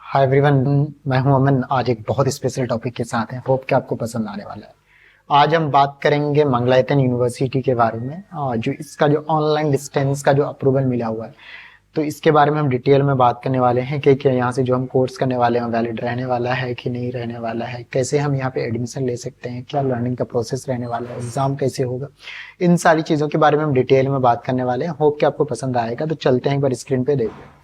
Hi everyone. मैं हूं अमन। आज एक बहुत स्पेशल टॉपिक के साथ हैं। होप कि आपको पसंद आने वाला है। आज हम बात करेंगे मंगलायतन यूनिवर्सिटी के बारे में, जो इसका जो ऑनलाइन डिस्टेंस का जो अप्रूवल मिला हुआ है, तो इसके बारे में हम डिटेल में बात करने वाले हैं कि क्या यहाँ से जो हम कोर्स करने वाले हैं वैलिड रहने वाला है कि नहीं रहने वाला है, कैसे हम यहाँ पे एडमिशन ले सकते हैं, क्या लर्निंग का प्रोसेस रहने वाला है, एग्जाम कैसे होगा। इन सारी चीज़ों के बारे में हम डिटेल में बात करने वाले हैं। होप कि आपको पसंद आएगा। तो चलते हैं एक बार स्क्रीन पे देखते हैं।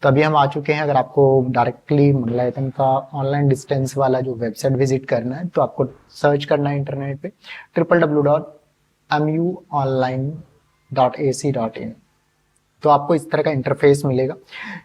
तो अभी हम आ चुके हैं। अगर आपको डायरेक्टली मंगलायतन का ऑनलाइन डिस्टेंस वाला जो वेबसाइट विजिट करना है तो आपको सर्च करना है इंटरनेट पे www.muonline.ac.in। तो आपको इस तरह का इंटरफेस मिलेगा।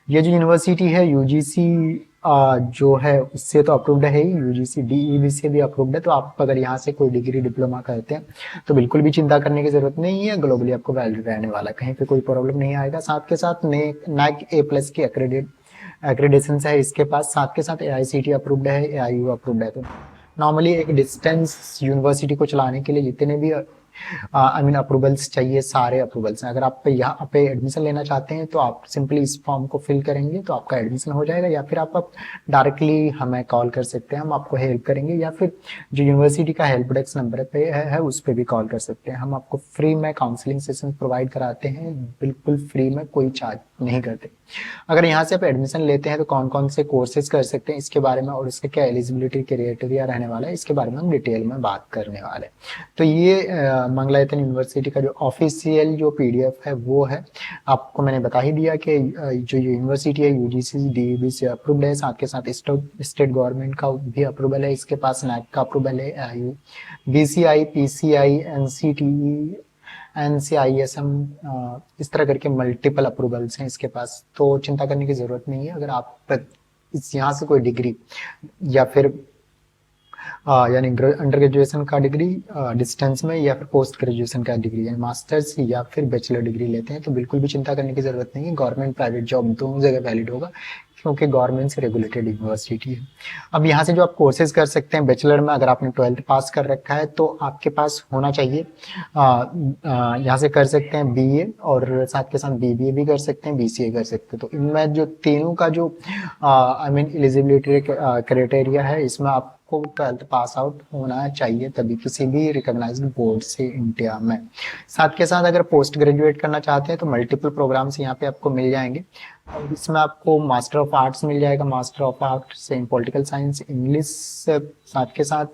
ये जो यूनिवर्सिटी है यूजीसी जो है उससे तो अप्रूव्ड है ही, यूजीसी डीईबी से भी अप्रूव्ड है। तो आप अगर यहाँ से कोई डिग्री डिप्लोमा करते हैं तो बिल्कुल भी चिंता करने की जरूरत नहीं है। ग्लोबली आपको वैलिड रहने वाला है, कहीं पे कोई प्रॉब्लम नहीं आएगा। साथ के साथ नैक A+ की एक्रेडिटेशन है इसके पास। साथ के साथ AICTE अप्रूव्ड है, AIU अप्रूव्ड है। तो नॉर्मली एक डिस्टेंस यूनिवर्सिटी को चलाने के लिए जितने भी अप्रूवल्स चाहिए, सारे अप्रूवल्स हैं। अगर आप यहाँ पे एडमिशन लेना चाहते हैं तो आप सिंपली इस फॉर्म को फिल करेंगे तो आपका एडमिशन हो जाएगा, या फिर आप डायरेक्टली हमें कॉल कर सकते हैं, हम आपको हेल्प करेंगे, या फिर जो यूनिवर्सिटी का हेल्प डेस्क नंबर पे है उस पर भी कॉल कर सकते हैं। हम आपको फ्री में काउंसलिंग सेशन प्रोवाइड कराते हैं, बिल्कुल फ्री में, कोई चार्ज नहीं करते। अगर यहाँ से आप एडमिशन लेते हैं तो कौन कौन से कोर्सेज कर सकते हैं इसके बारे में और इसके क्या एलिजिबिलिटी क्राइटेरिया रहने वाला है इसके बारे में हम डिटेल में बात करने वाले हैं। तो ये मंगलायतन यूनिवर्सिटी का जो ऑफिशियल जो PDF है वो है। आपको मैंने बता ही दिया कि जो यूनिवर्सिटी है यूजीसी डीईबी से अप्रूव्ड है। साथ के साथ स्टेट गवर्नमेंट का भी अप्रूवल है इसके पास, नैक का अप्रूवल है, BCI PCI NCTE NCISM, इस तरह करके मल्टीपल अप्रूवल्स हैं इसके पास। तो चिंता करने की जरूरत नहीं है। अगर आप इस यहाँ से कोई डिग्री या फिर यानी अंडर ग्रेजुएशन का डिग्री डिस्टेंस में, या फिर पोस्ट ग्रेजुएशन का डिग्री यानी मास्टर्स या फिर बैचलर डिग्री लेते हैं तो बिल्कुल भी चिंता करने की जरूरत नहीं है। गवर्नमेंट प्राइवेट जॉब दोनों जगह वैलिड होगा क्योंकि गवर्नमेंट से रेगुलेटेड यूनिवर्सिटी है। अब यहाँ से जो आप कोर्सेज कर सकते हैं बैचलर में, अगर आपने 12th पास कर रखा है तो आपके पास होना चाहिए, यहाँ से कर सकते हैं BA, और साथ के साथ BBA भी कर सकते हैं, BCA कर सकते हैं। तो इनमें जो तीनों का जो आई मीन एलिजिबिलिटी क्राइटेरिया है, इसमें आपको 12th पास आउट होना चाहिए तभी किसी भी रिकॉग्नाइज्ड बोर्ड से इंडिया में। साथ के साथ अगर पोस्ट ग्रेजुएट करना चाहते हैं तो मल्टीपल प्रोग्राम्स यहाँ पे आपको मिल जाएंगे। और इसमें आपको मास्टर ऑफ आर्ट्स मिल जाएगा, master of arts in political science, English. साथ के साथ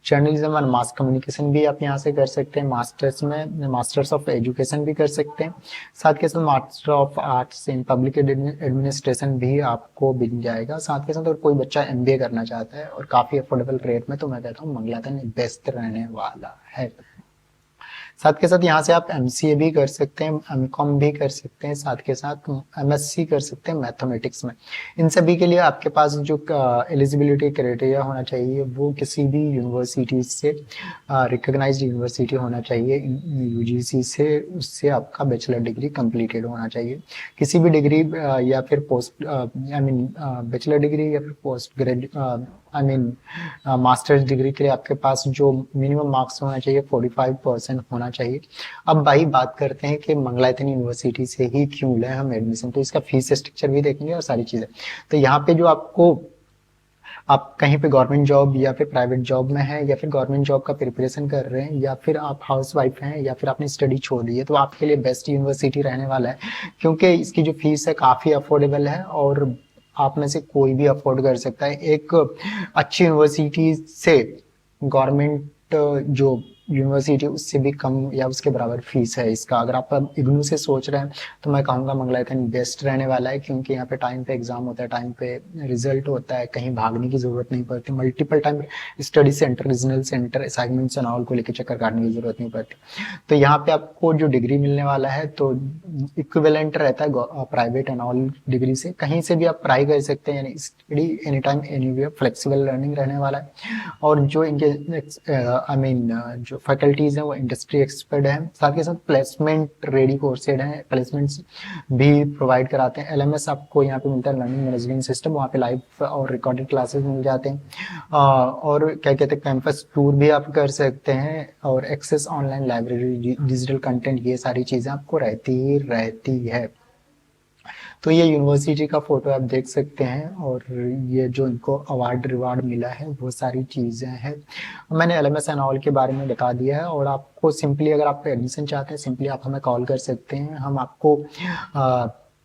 जर्नलिज्म और मास कम्युनिकेशन भी आप यहाँ से कर सकते हैं। मास्टर्स में मास्टर्स ऑफ एजुकेशन भी कर सकते हैं। साथ के साथ master of arts in public administration भी आपको मिल जाएगा। साथ के साथ अगर कोई बच्चा MBA करना चाहता है और काफी अफोर्डेबल रेट में, तो मैं कहता हूँ मंगलायतन बेस्ट रहने वाला है। साथ के साथ यहाँ से आप MCA भी कर सकते हैं, MCOM भी कर सकते हैं, साथ के साथ MSc कर सकते हैं मैथमेटिक्स में। इन सभी के लिए आपके पास जो एलिजिबिलिटी क्राइटेरिया होना चाहिए वो किसी भी यूनिवर्सिटी से रिकॉग्नाइज्ड यूनिवर्सिटी होना चाहिए, UGC से, उससे आपका बैचलर डिग्री कंप्लीटेड होना चाहिए। किसी भी डिग्री या फिर post I mean bachelor degree या फिर post graduate I mean masters degree के लिए आपके पास जो मिनिमम मार्क्स होना चाहिए 45% होना चाहिए। अब भाई बात करते हैं कि मंगलायतन यूनिवर्सिटी से ही क्यों लें हम एडमिशन, तो इसका फीस स्ट्रक्चर भी देखेंगे और सारी चीजें। तो यहाँ पे जो आपको, आप कहीं पे गवर्नमेंट जॉब या फिर प्राइवेट जॉब में है, या फिर गवर्नमेंट जॉब का प्रिपरेशन कर रहे हैं, या फिर आप हाउस वाइफ हैं, या फिर आपने स्टडी छोड़ दी है, तो आपके लिए बेस्ट यूनिवर्सिटी रहने वाला है क्योंकि इसकी जो फीस है काफी अफोर्डेबल है और आप में से कोई भी अफोर्ड कर सकता है। एक अच्छी यूनिवर्सिटी से गवर्नमेंट जो यूनिवर्सिटी उससे भी कम या उसके बराबर फीस है इसका। अगर आप इग्नू से सोच रहे हैं तो मैं कहूँगा मंगलायतन बेस्ट रहने वाला है क्योंकि यहाँ पे टाइम पे एग्जाम होता है, टाइम पे रिजल्ट होता है, कहीं भागने की जरूरत नहीं पड़ती, multiple time study centre, regional centre, assignments and all को लेकर चक्कर काटने की जरूरत नहीं पड़ती। तो यहाँ पे आपको जो डिग्री मिलने वाला है तो इक्विवेलेंट रहता है प्राइवेट एंड ऑल डिग्री से। कहीं से भी आप पढ़ाई कर सकते हैं, यानी study any time anywhere, flexible learning रहने वाला है। और जो इनके आई मीन जो फैकल्टीज हैं वो इंडस्ट्री एक्सपर्ट हैं। साथ के साथ प्लेसमेंट रेडी कोर्सेड हैं, प्लेसमेंट्स भी प्रोवाइड कराते हैं। LMS आपको यहाँ पे मिलता है, लर्निंग मैनेजमेंट सिस्टम, वहाँ पे लाइव और रिकॉर्डेड क्लासेस मिल जाते हैं। और क्या कहते हैं, कैंपस टूर भी आप कर सकते हैं, और access online library, digital content, ये सारी चीजें आपको रहती है। तो ये यूनिवर्सिटी का फोटो आप देख सकते हैं, और ये जो इनको अवार्ड रिवार्ड मिला है वो सारी चीज़ें हैं। मैंने एलएमएस एंड ऑल के बारे में बता दिया है, और आपको सिंपली अगर आप एडमिशन चाहते हैं सिंपली आप हमें कॉल कर सकते हैं। हम आपको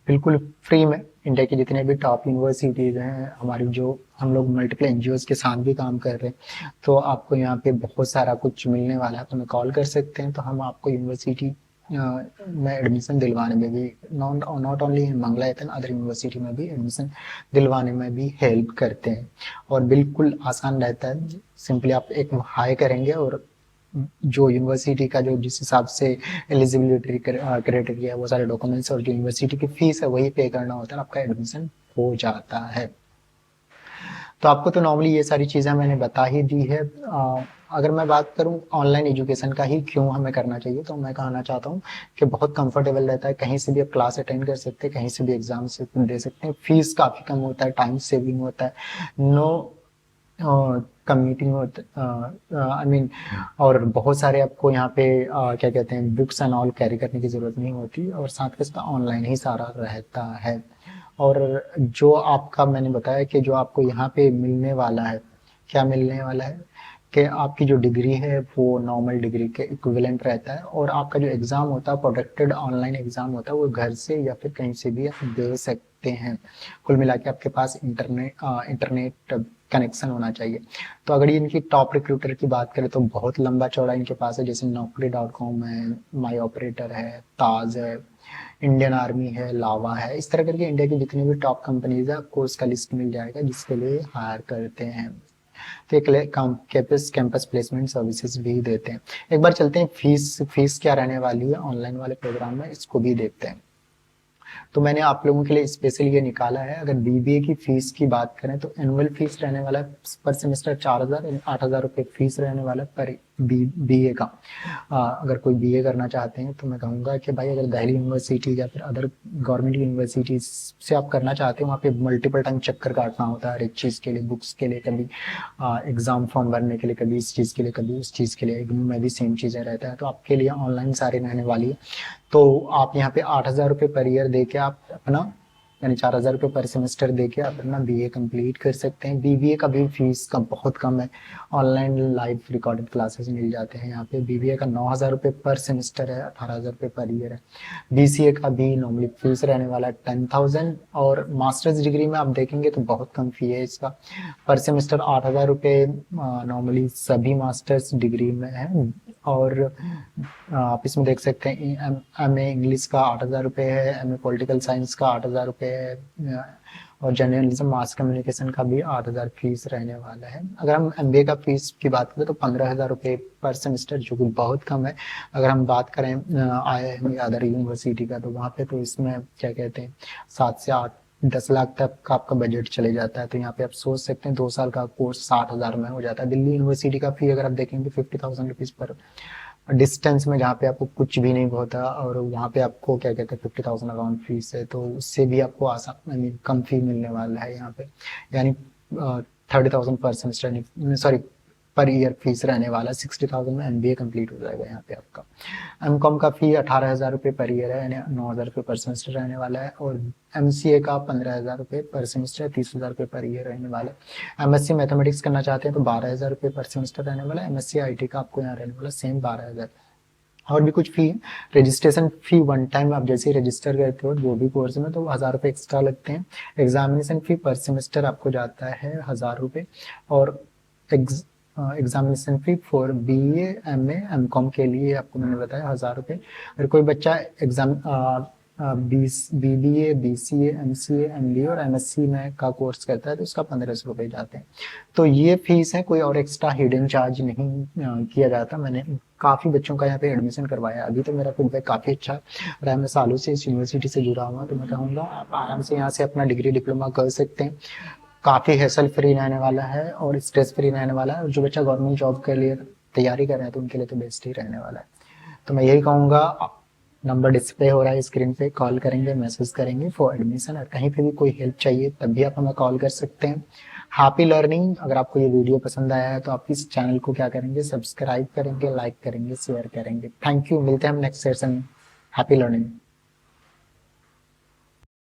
बिल्कुल फ्री में इंडिया की जितने भी टॉप यूनिवर्सिटीज़ हैं हमारी, जो हम लोग मल्टीपल एनजीओज के साथ भी काम कर रहे हैं, तो आपको यहाँ पे बहुत सारा कुछ मिलने वाला है। तो हमें कॉल कर सकते हैं, तो हम आपको यूनिवर्सिटी में एडमिशन दिलवाने में भी, not only Mangalayatan, other university में भी एडमिशन दिलवाने में भी हेल्प करते हैं, और बिल्कुल आसान रहता है। सिंपली आप एक हाई करेंगे, और जो यूनिवर्सिटी का जो जिस हिसाब से एलिजिबिलिटी क्राइटेरिया है वो सारे डॉक्यूमेंट्स और जो यूनिवर्सिटी की फीस है वही पे करना होता है, आपका एडमिशन हो जाता है। तो आपको तो नॉर्मली ये सारी चीज़ें मैंने बता ही दी है। अगर मैं बात करूं ऑनलाइन एजुकेशन का ही क्यों हमें करना चाहिए, तो मैं कहना चाहता हूं कि बहुत कंफर्टेबल रहता है, कहीं से भी आप क्लास अटेंड कर सकते हैं, कहीं से भी एग्जाम से दे सकते हैं, फीस काफ़ी कम होता है, टाइम सेविंग होता है, नो कम्यूटिंग होता आई मीन, और बहुत सारे आपको यहाँ पे क्या कहते हैं बुक्स एंड ऑल कैरी करने की ज़रूरत नहीं होती, और साथ के साथ ऑनलाइन ही सारा रहता है। और जो आपका मैंने बताया कि जो आपको यहाँ पे मिलने वाला है, क्या मिलने वाला है कि आपकी जो डिग्री है वो नॉर्मल डिग्री के इक्विवेलेंट रहता है, और आपका जो एग्ज़ाम होता है प्रोडक्टेड ऑनलाइन एग्ज़ाम होता है, वो घर से या फिर कहीं से भी आप दे सकते हैं। कुल मिला के आपके पास इंटरनेट कनेक्शन होना चाहिए। तो अगर ये इनकी टॉप रिक्रूटर की बात करें तो बहुत लंबा चौड़ा इनके पास है, जैसे Naukri.com है, माई ऑपरेटर है, ताज है, इंडियन आर्मी है, लावा है, इस तरह करके इंडिया की जितनी भी टॉप कंपनीज है आपको उसका लिस्ट मिल जाएगा जिसके लिए हायर करते हैं। तो एक कैंपस कैंपस प्लेसमेंट सर्विसेज भी देते हैं। एक बार चलते हैं फीस क्या रहने वाली है ऑनलाइन वाले प्रोग्राम में, इसको भी देखते हैं। तो मैंने आप लोगों के लिए स्पेशली ये निकाला है। अगर बीबीए की फीस की बात करें तो एनुअल फीस रहने वाला है पर सेमेस्टर 4,000 8,000 रुपये फीस रहने वाला है पर बीए का। अगर कोई बीए करना चाहते हैं तो मैं कहूँगा कि भाई अगर दिल्ली यूनिवर्सिटी या फिर अदर गवर्नमेंट यूनिवर्सिटी से आप करना चाहते हैं, वहाँ पे मल्टीपल टाइम चक्कर काटना होता है हर एक चीज़ के लिए, बुक्स के लिए, कभी एग्जाम फॉर्म भरने के लिए, कभी इस चीज़ के लिए, कभी उस चीज़ के लिए, इग्नू में भी सेम चीज़ें रहता है। तो आपके लिए ऑनलाइन सारी रहने वाली है। तो आप यहाँ पे 8,000 रुपये पर ईयर दे के आप अपना, यानी 4,000 रुपये पर सेमेस्टर दे के आप अपना बीए कंप्लीट कर सकते हैं। बीबीए का भी फीस का बहुत कम है, ऑनलाइन लाइव रिकॉर्डेड क्लासेस मिल जाते हैं यहाँ पे। बीबीए का 9,000 रुपये पर सेमेस्टर है, 18,000 रुपये पर ईयर है। बीसीए का भी नॉर्मली फीस रहने वाला है 10,000, और मास्टर्स डिग्री में आप देखेंगे तो बहुत कम फी है इसका, पर सेमेस्टर 8,000 रुपये नॉर्मली सभी मास्टर्स डिग्री में है। और आप इसमें देख सकते हैं एमए इंग्लिश का 8,000 रुपये है, एमए पॉलिटिकल साइंस का 8,000 रुपये है, और जर्नलिज्म मास कम्युनिकेशन का भी 8,000 फीस रहने वाला है। अगर हम एमबीए का फीस की बात करें तो 15,000 रुपये पर सेमेस्टर, जो कि बहुत कम है। अगर हम बात करें IIM या अदर यूनिवर्सिटी का, तो वहाँ पे तो इसमें क्या कहते हैं 7 से 8 10 लाख तक का आपका बजट चले जाता है। तो यहाँ पे आप सोच सकते हैं 2 साल का कोर्स 60,000 में हो जाता है। दिल्ली यूनिवर्सिटी का फी अगर आप देखेंगे 50,000 रुपीज़ पर डिस्टेंस में, जहाँ पे आपको कुछ भी नहीं होता, और वहाँ पे आपको क्या कहते हैं 50,000 अराउंड फीस है, तो उससे भी आपको आसान आई मीन कम फी मिलने वाला है यहाँ पे, यानी 30,000 पर semester, sorry per year fees रहने वाला है। 60,000 में एमबीए कंप्लीट हो जाएगा यहाँ पे आपका। एमकॉम का फी 18,000 रुपये पर ईयर है, यानी 9,000 रुपये पर सेमेस्टर रहने वाला है। और एमसीए का 15,000 रुपये पर सेमेस्टर, 30,000 रुपये पर ईयर रहने वाला है। एमएससी मैथमेटिक्स करना चाहते हैं तो 12,000 रुपये पर सेमेस्टर रहने वाला है। एमएससी आईटी का आपको यहाँ रहने वाला सेम 12,000। और भी कुछ फी है, रजिस्ट्रेशन फी वन टाइम आप जैसे ही रजिस्टर करते हो जो भी कोर्स में, तो 1,000 रुपये एक्स्ट्रा लगते हैं। एग्जामिनेशन फी पर सेमेस्टर आपको जाता है 1,000 रुपये, और examination fee for BA MA MCom के लिए आपको मैंने बताया 1,000 रुपये। अगर कोई बच्चा exam BBA BCA MCA MBA और एमएससी में का कोर्स करता है तो उसका 1,500 रुपये जाते हैं। तो ये फीस है, कोई और एक्स्ट्रा हिडन चार्ज नहीं किया जाता। मैंने काफ़ी बच्चों का यहाँ पे एडमिशन करवाया, अभी तो मेरा फीडबैक काफ़ी अच्छा रहा है। मैं सालों से इस यूनिवर्सिटी से जुड़ा हुआ, तो मैं कहूँगा आप आराम से यहाँ से अपना डिग्री डिप्लोमा कर सकते हैं। काफ़ी हैसल फ्री रहने वाला है और स्ट्रेस फ्री रहने वाला है, और जो बच्चा गवर्नमेंट जॉब के लिए तैयारी कर रहे हैं तो उनके लिए तो बेस्ट ही रहने वाला है। तो मैं यही कहूँगा, नंबर डिस्प्ले हो रहा है स्क्रीन पे, कॉल करेंगे, मैसेज करेंगे फॉर एडमिशन, और कहीं पे भी कोई हेल्प चाहिए तब भी आप हमें कॉल कर सकते हैं। Happy learning. अगर आपको ये वीडियो पसंद आया है तो आप इस चैनल को क्या करेंगे, सब्सक्राइब करेंगे, लाइक करेंगे, शेयर करेंगे। थैंक यू, मिलते हैं हम नेक्स्ट सेशन। Happy learning.